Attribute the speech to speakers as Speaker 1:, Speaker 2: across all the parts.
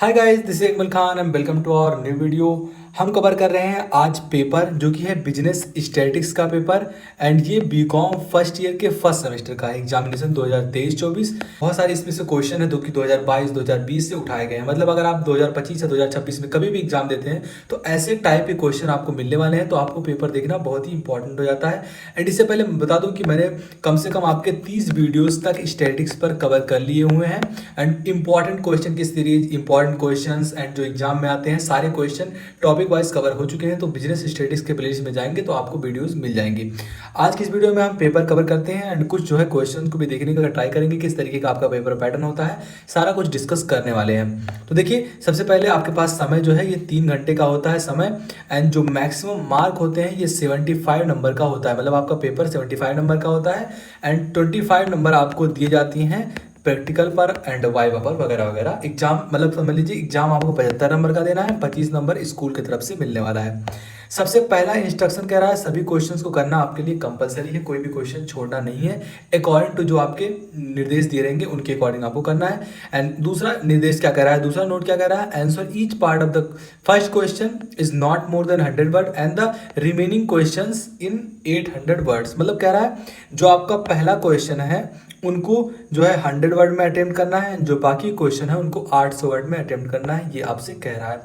Speaker 1: Hi guys, this is Ikmal Khan and welcome to our new video. हम cover कर रहे हैं आज पेपर जो कि है बिजनेस स्टैटिक्स का पेपर एंड ये बीकॉम फर्स्ट ईयर के फर्स्ट सेमेस्टर का एग्जामिनेशन 2023-24। बहुत सारे इसमें से क्वेश्चन है जो कि 2022-2020 से उठाए गए हैं। मतलब अगर आप 2025 या 2026 में कभी भी एग्जाम देते हैं तो ऐसे टाइप के क्वेश्चन आपको मिलने वाले हैं, तो आपको पेपर देखना बहुत ही इंपॉर्टेंट हो जाता है। एंड इससे पहले मैं बता दूं कि मैंने कम से कम आपके 30 वीडियोस तक स्टैटिक्स पर कवर कर लिए हुए हैं एंड इंपॉर्टेंट क्वेश्चन की सीरीज, इंपॉर्टेंट क्वेश्चंस एंड जो एग्जाम में आते हैं सारे क्वेश्चन टॉपिक वाइज कवर हो चुके हैं। तो बिजनेस स्टैटिक्स के प्लेलिस्ट में जाएंगे तो आपको वीडियोस मिल जाएंगी। आज की इस वीडियो में हम पेपर कवर करते हैं एंड कुछ जो है क्वेश्चन को भी देखने का ट्राई करेंगे किस तरीके का आपका पेपर पैटर्न होता है, सारा कुछ डिस्कस करने वाले हैं। तो देखिए, सबसे पहले आपके पास समय जो है ये 3 घंटे का होता है समय एंड जो मैक्सिमम मार्क होते हैं ये 75 नंबर का होता है। मतलब आपका पेपर 75 नंबर का होता है एंड 25 नंबर आपको दिए जाती हैं प्रैक्टिकल पर एंड वाइवा पर वगैरह वगैरह। एग्जाम मतलब समझ लीजिए एग्जाम आपको 75 नंबर का देना है, 25 नंबर स्कूल की तरफ से मिलने वाला है। सबसे पहला इंस्ट्रक्शन कह रहा है सभी क्वेश्चंस को करना आपके लिए कंपलसरी है, कोई भी क्वेश्चन छोड़ना नहीं है। अकॉर्डिंग टू जो आपके निर्देश दिए रहेंगे उनके अकॉर्डिंग आपको करना है। एंड दूसरा निर्देश क्या कह रहा है, दूसरा नोट क्या कह रहा है, answer each part of the first question is not more than 100 word and the remaining questions in 800 words. मतलब कह रहा है जो आपका पहला क्वेश्चन है उनको जो है 100 वर्ड में अटेम्प्ट करना है, जो बाकी क्वेश्चन है उनको 800 वर्ड में अटेम्प्ट करना है, ये आपसे कह रहा है।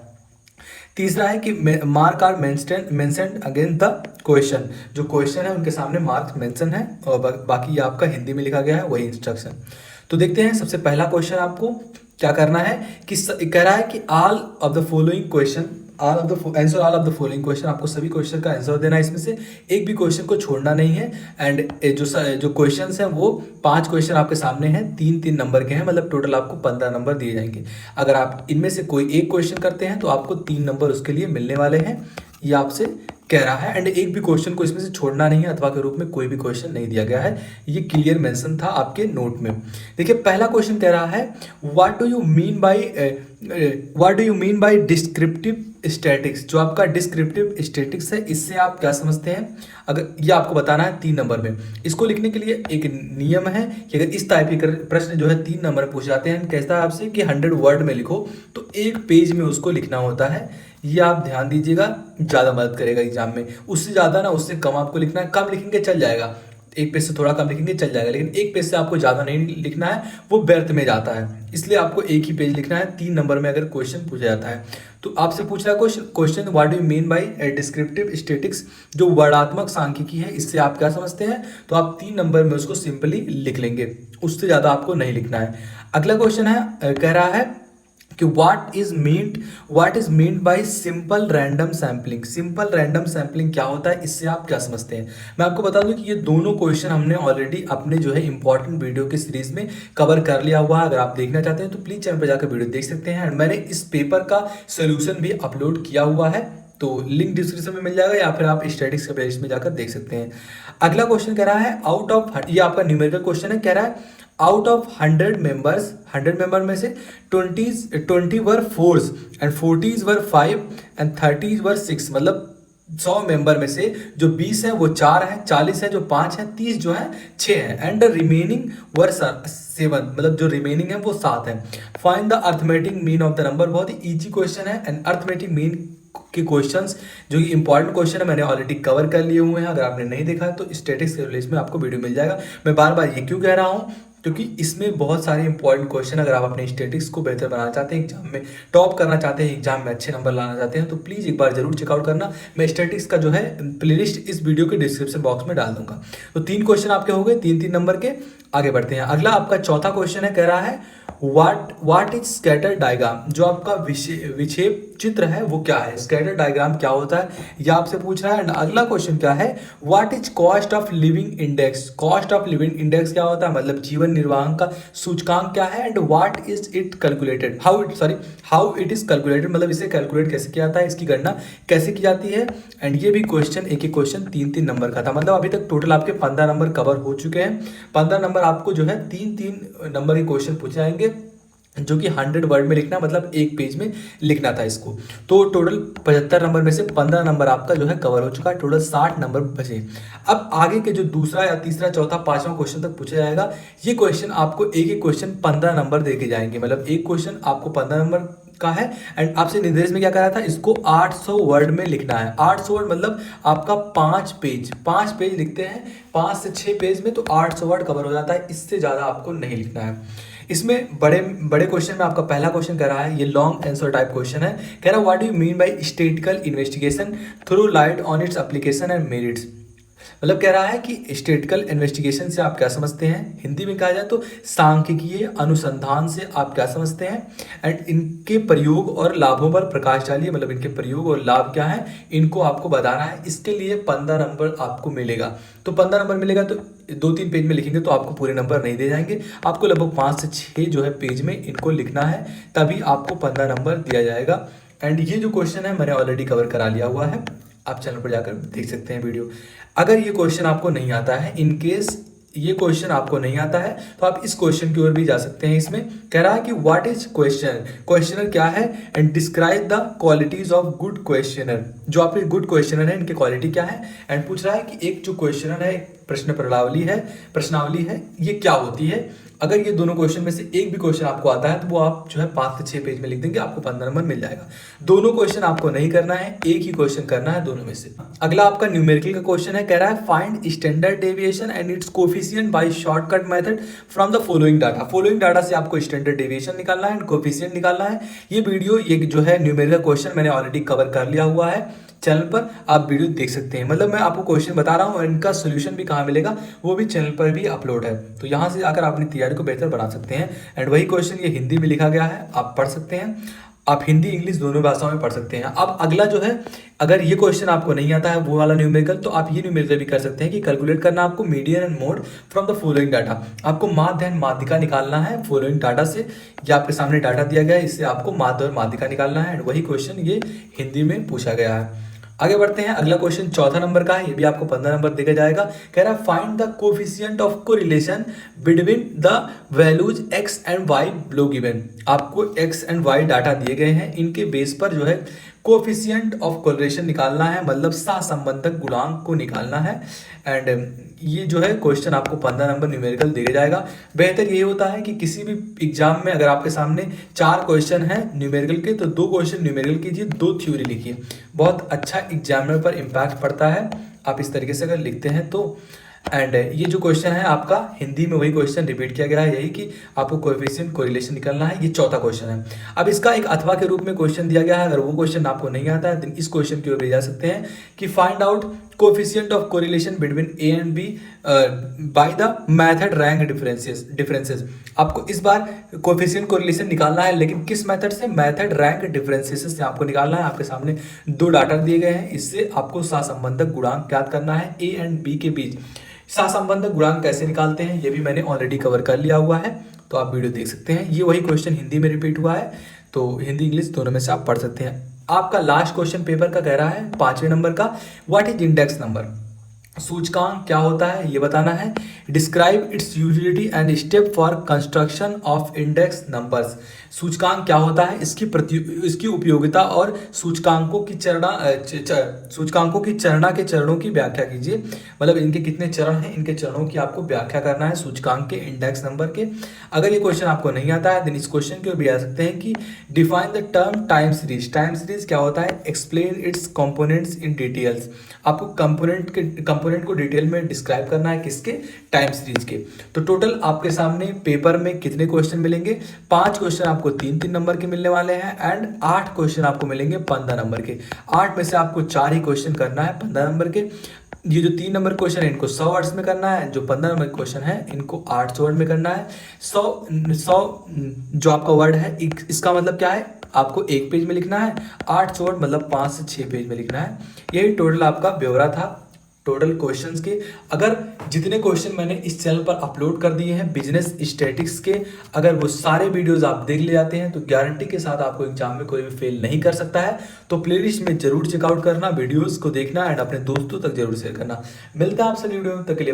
Speaker 1: तीसरा है कि mark are mentioned against the question, जो क्वेश्चन है उनके सामने मार्क मेंशन है और बाकी ये आपका हिंदी में लिखा गया है वही इंस्ट्रक्शन। तो देखते हैं सबसे पहला क्वेश्चन आपको क्या करना है कि कह रहा है कि all of the following question, answer all of the following question, आपको सभी क्वेश्चन का आंसर देना है, इसमें से एक भी क्वेश्चन को छोड़ना नहीं है। एंड जो क्वेश्चंस हैं वो 5 क्वेश्चन आपके सामने हैं, 3-3 नंबर के हैं, मतलब टोटल आपको 15 नंबर दिए जाएंगे। अगर आप इनमें से कोई एक क्वेश्चन करते हैं तो आपको 3 नंबर उसके लिए मिलने वाले हैं, ये आपसे कह रहा है। एंड एक भी क्वेश्चन को इसमें से छोड़ना नहीं है, अथवा के रूप में कोई भी क्वेश्चन नहीं दिया गया है, ये क्लियर मेंशन था आपके नोट में। देखिए पहला क्वेश्चन कह रहा है what do you mean bye descriptive statics. जो आपका डिस्क्रिप्टिव स्टैटिक्स है इससे आप क्या समझते हैं, अगर ये आपको बताना है 3 नंबर में। इसको लिखने के लिए एक नियम है कि अगर इस टाइप के प्रश्न जो है 3 नंबर में पूछ जाते हैं, कहता है आपसे कि 100 वर्ड में लिखो, तो 1 पेज में उसको लिखना होता है। ये आप ध्यान दीजिएगा, ज़्यादा मदद करेगा एग्जाम में। उससे ज़्यादा ना उससे कम आपको लिखना है, कम लिखेंगे चल जाएगा, 1 पेज से थोड़ा कम लिखेंगे चल जाएगा, लेकिन 1 पेज से आपको ज़्यादा नहीं लिखना है, वो व्यर्थ में जाता है। इसलिए आपको 1 ही पेज लिखना है 3 नंबर में अगर क्वेश्चन पूछा जाता है। तो आपसे पूछ रहा है question what do you mean bye descriptive statics, जो वर्णात्मक सांख्यिकी है इससे आप क्या समझते हैं, तो आप 3 नंबर में उसको सिंपली लिख लेंगे, उससे ज़्यादा आपको नहीं लिखना है। अगला क्वेश्चन है कह रहा है कि what is meant by simple random sampling. Simple random sampling क्या होता है, इससे आप क्या समझते हैं। मैं आपको बता दूं कि ये दोनों क्वेश्चन हमने ऑलरेडी अपने जो है इंपॉर्टेंट वीडियो के सीरीज में कवर कर लिया हुआ है। अगर आप देखना चाहते हैं तो प्लीज चैनल पर जाकर वीडियो देख सकते हैं। एंड मैंने इस पेपर का सोल्यूशन भी अपलोड किया हुआ है, तो लिंक डिस्क्रिप्शन में मिल जाएगा या फिर आप स्टैटिक्स के पेज में जाकर देख सकते हैं। अगला क्वेश्चन कह रहा है आउट ऑफ, ये आपका न्यूमेरिकल क्वेश्चन है, कह रहा है आउट ऑफ 100 मेंबर्स, 100 मेंबर में से 20 वर 4s and 40s were 5 and 30s वर 6। मतलब 100 मेंबर में से जो 20 है वो 4 है, 40 है जो 5 है, 30 जो है 6 है एंड रिमेनिंग वर 7, मतलब जो रिमेनिंग है वो 7 है। Find the arithmetic mean of the number. बहुत ही इजी क्वेश्चन है एंड अर्थमेटिक मीन के क्वेश्चंस जो कि इंपॉर्टेंट क्वेश्चन है मैंने ऑलरेडी कवर कर लिए हुए हैं। अगर आपने नहीं देखा है तो स्टैटिक्स के प्लेलिस्ट में आपको वीडियो मिल जाएगा। मैं बार बार ये क्यों कह रहा हूँ, क्योंकि इसमें बहुत सारे इंपॉर्टेंट क्वेश्चन, अगर आप अपने स्टैटिक्स को बेहतर बनाना चाहते हैं, एग्जाम में टॉप करना चाहते हैं, एग्जाम में अच्छे नंबर लाना चाहते हैं, तो प्लीज़ एक बार जरूर चेकआउट करना। मैं स्टैटिक्स का जो है प्लेलिस्ट इस वीडियो के डिस्क्रिप्शन बॉक्स में डाल दूंगा। तो 3 क्वेश्चन आपके हो गए, 3-3 नंबर के। आगे बढ़ते हैं। अगला आपका चौथा क्वेश्चन है, कह रहा है व्हाट इज स्कैटर डायग्राम। जो आपका विक्षेप चित्र है वो क्या है, स्कैटर डायग्राम क्या होता है, यह आपसे पूछ रहा है। अगला क्वेश्चन क्या है, what is cost of living index. Cost of living index क्या होता है, मतलब जीवन निर्वाह का सूचकांक क्या है। And what is it calculated, how it is calculated, मतलब इसे कैलकुलेट कैसे किया जाता है, इसकी गणना कैसे की जाती है। एंड ये भी क्वेश्चन एक क्वेश्चन 3-3 नंबर का था। मतलब अभी तक टोटल आपके 15 नंबर कवर हो चुके हैं। 15 नंबर आपको जो है 3-3 नंबर के क्वेश्चन पूछे जाएंगे, जो कि 100 वर्ड में लिखना, मतलब 1 पेज में लिखना था इसको। तो टोटल 75 नंबर में से 15 नंबर आपका जो है कवर हो चुका है, टोटल 60 नंबर बचे। अब आगे के जो दूसरा या तीसरा चौथा पांचवा क्वेश्चन तक पूछा जाएगा, ये क्वेश्चन आपको एक क्वेश्चन 15 नंबर दे के जाएंगे। मतलब एक क्वेश्चन आपको 15 नंबर का है एंड आपसे निर्देश में क्या करा था, इसको 800 वर्ड में लिखना है। 800 वर्ड मतलब आपका 5 पेज लिखते हैं, 5 से 6 पेज में, तो 800 वर्ड कवर हो जाता है, इससे ज़्यादा आपको नहीं लिखना है। इसमें बड़े बड़े क्वेश्चन में आपका पहला क्वेश्चन कह रहा है, ये लॉन्ग आंसर टाइप क्वेश्चन है, कह रहा है what do you mean by statistical investigation throw light on its application and merits. मतलब कह रहा है कि स्टैटिस्टिकल इन्वेस्टिगेशन से आप क्या समझते हैं, हिंदी में कहा जाए तो सांख्यिकीय अनुसंधान से आप क्या समझते हैं, एंड इनके प्रयोग और लाभों पर प्रकाश डालिए, मतलब इनके प्रयोग और लाभ क्या है इनको आपको बताना है। इसके लिए 15 नंबर आपको मिलेगा। तो 15 नंबर मिलेगा तो 2-3 पेज में लिखेंगे तो आपको पूरे नंबर नहीं दे जाएंगे, आपको लगभग 5 से 6 जो है पेज में इनको लिखना है, तभी आपको 15 नंबर दिया जाएगा। एंड ये जो क्वेश्चन है मैंने ऑलरेडी कवर करा लिया हुआ है, आप चैनल पर जाकर देख सकते हैं वीडियो। अगर ये क्वेश्चन आपको नहीं आता है, इन केस ये क्वेश्चन आपको नहीं आता है, तो आप इस क्वेश्चन की ओर भी जा सकते हैं। इसमें कह रहा है कि व्हाट इज क्वेश्चन, क्वेश्चनर क्या है, and describe the qualities of good questioner. जो आपके गुड क्वेश्चनर है इनकी क्वालिटी क्या है, एंड पूछ रहा है कि एक जो क्वेश्चनर है, एक प्रश्नावली है, ये क्या होती है। अगर ये दोनों क्वेश्चन में से एक भी क्वेश्चन आपको आता है तो वो आप जो है 5 से 6 पेज में लिख देंगे, आपको 15 नंबर मिल जाएगा। दोनों क्वेश्चन आपको नहीं करना है, एक ही क्वेश्चन करना है दोनों में से। अगला आपका न्यूमेरिकल का क्वेश्चन है, कह रहा है find standard deviation and it's coefficient by shortcut method from the following data. Following data से आपको स्टैंडर्ड डेविएशन निकालना है एंड कोफिशिएंट निकालना है। ये वीडियो, ये जो है न्यूमेरिकल क्वेश्चन मैंने ऑलरेडी कवर कर लिया हुआ है, चैनल पर आप वीडियो देख सकते हैं। मतलब मैं आपको क्वेश्चन बता रहा हूँ और इनका सोल्यूशन भी कहाँ मिलेगा वो भी चैनल पर भी अपलोड है, तो यहाँ से आकर आप अपनी तैयारी को बेहतर बना सकते हैं। एंड वही क्वेश्चन ये हिंदी में लिखा गया है, आप पढ़ सकते हैं, आप हिंदी इंग्लिश दोनों भाषाओं में पढ़ सकते हैं। अब अगला जो है, अगर ये क्वेश्चन आपको नहीं आता है वो वाला न्यूमेरिकल, तो आप ये न्यूमेरिकल भी कर सकते हैं कि कैलकुलेट करना आपको median and mode from the following data. आपको माध्य एंड माध्यिका निकालना है फॉलोइंग डाटा से। ये आपके सामने डाटा दिया गया है, इससे आपको माध्य और माध्यिका निकालना है, एंड वही क्वेश्चन ये हिंदी में पूछा गया है। आगे बढ़ते हैं, अगला क्वेश्चन 14 नंबर का है, ये भी आपको 15 नंबर दिया जाएगा। कह रहा है find the coefficient of correlation between the values x and y below given. आपको x एंड y डाटा दिए गए हैं, इनके बेस पर जो है कोफिशिएंट ऑफ कोरिलेशन निकालना है, मतलब सहसंबंधक गुणांक को निकालना है। एंड ये जो है क्वेश्चन आपको 15 नंबर न्यूमेरिकल दिया जाएगा। बेहतर ये होता है कि किसी भी एग्जाम में अगर आपके सामने 4 क्वेश्चन हैं न्यूमेरिकल के, तो 2 क्वेश्चन न्यूमेरिकल कीजिए, 2 थ्योरी लिखिए, बहुत अच्छा एग्जामिनर पर इम्पैक्ट पड़ता है आप इस तरीके से अगर लिखते हैं तो। एंड ये जो क्वेश्चन है आपका हिंदी में वही क्वेश्चन रिपीट किया गया है, यही कि आपको कोएफिशिएंट कोरिलेशन निकालना है। ये चौथा क्वेश्चन है। अब इसका एक अथवा के रूप में क्वेश्चन दिया गया है, अगर वो क्वेश्चन आपको नहीं आता है तो इस क्वेश्चन की ओर भी जा सकते हैं कि find out coefficient of correlation between A and B by the method rank differences. आपको इस बार कोएफिशिएंट कोरिलेशन निकालना है, लेकिन किस मेथड से, मेथड रैंक डिफरेंसेस से आपको निकालना है। आपके सामने 2 डाटा दिए गए हैं, इससे आपको सहसंबंधक गुणांक ज्ञात करना है ए एंड बी के बीच। सहसंबंधक गुणांक कैसे निकालते हैं ये भी मैंने ऑलरेडी कवर कर लिया हुआ है, तो आप वीडियो देख सकते हैं। ये वही क्वेश्चन हिंदी में रिपीट हुआ है, तो हिंदी इंग्लिश दोनों में से आप पढ़ सकते हैं। आपका लास्ट क्वेश्चन पेपर का कह रहा है 5वें नंबर का, व्हाट इज इंडेक्स नंबर। सूचकांक क्या होता है ये बताना है। Describe it's utility and step for construction of index numbers. सूचकांक क्या होता है, इसकी उपयोगिता और सूचकांकों की चरणा के चरणों की व्याख्या कीजिए। मतलब इनके कितने चरण हैं, इनके चरणों की आपको व्याख्या करना है सूचकांक के, इंडेक्स नंबर के। अगर ये क्वेश्चन आपको नहीं आता है देन इस क्वेश्चन की ओर भी आ सकते हैं कि define the term time series. Time series क्या होता है, explain it's components in details. आपको कंपोनेंट को डिटेल में डिस्क्राइब करना है, किसके, टाइम सीरीज के। तो टोटल आपके सामने पेपर में कितने क्वेश्चन मिलेंगे, 5 क्वेश्चन आपको 3-3 नंबर के मिलने वाले हैं, एंड 8 क्वेश्चन आपको मिलेंगे 15 नंबर के। 8 में से आपको 4 ही क्वेश्चन करना है 15 नंबर के। ये जो 3 नंबर क्वेश्चन है इनको 100 वर्ड्स में करना है, जो 15 नंबर क्वेश्चन है इनको 800 वर्ड में करना है। 100 जो आपका वर्ड है इसका मतलब क्या है, आपको 1 पेज में लिखना है। 800 वर्ड मतलब 5 से 6 पेज में लिखना है। यही टोटल आपका ब्यौरा था टोटल क्वेश्चंस के। अगर जितने क्वेश्चन मैंने इस चैनल पर अपलोड कर दिए हैं बिजनेस स्टैटिस्टिक्स के, अगर वो सारे वीडियोस आप देख ले जाते हैं तो गारंटी के साथ आपको एग्जाम में कोई भी फेल नहीं कर सकता है। तो प्लेलिस्ट में जरूर चेकआउट करना, वीडियोस को देखना एंड अपने दोस्तों तक जरूर शेयर करना। मिलता है आपसे वीडियो में, तक के लिए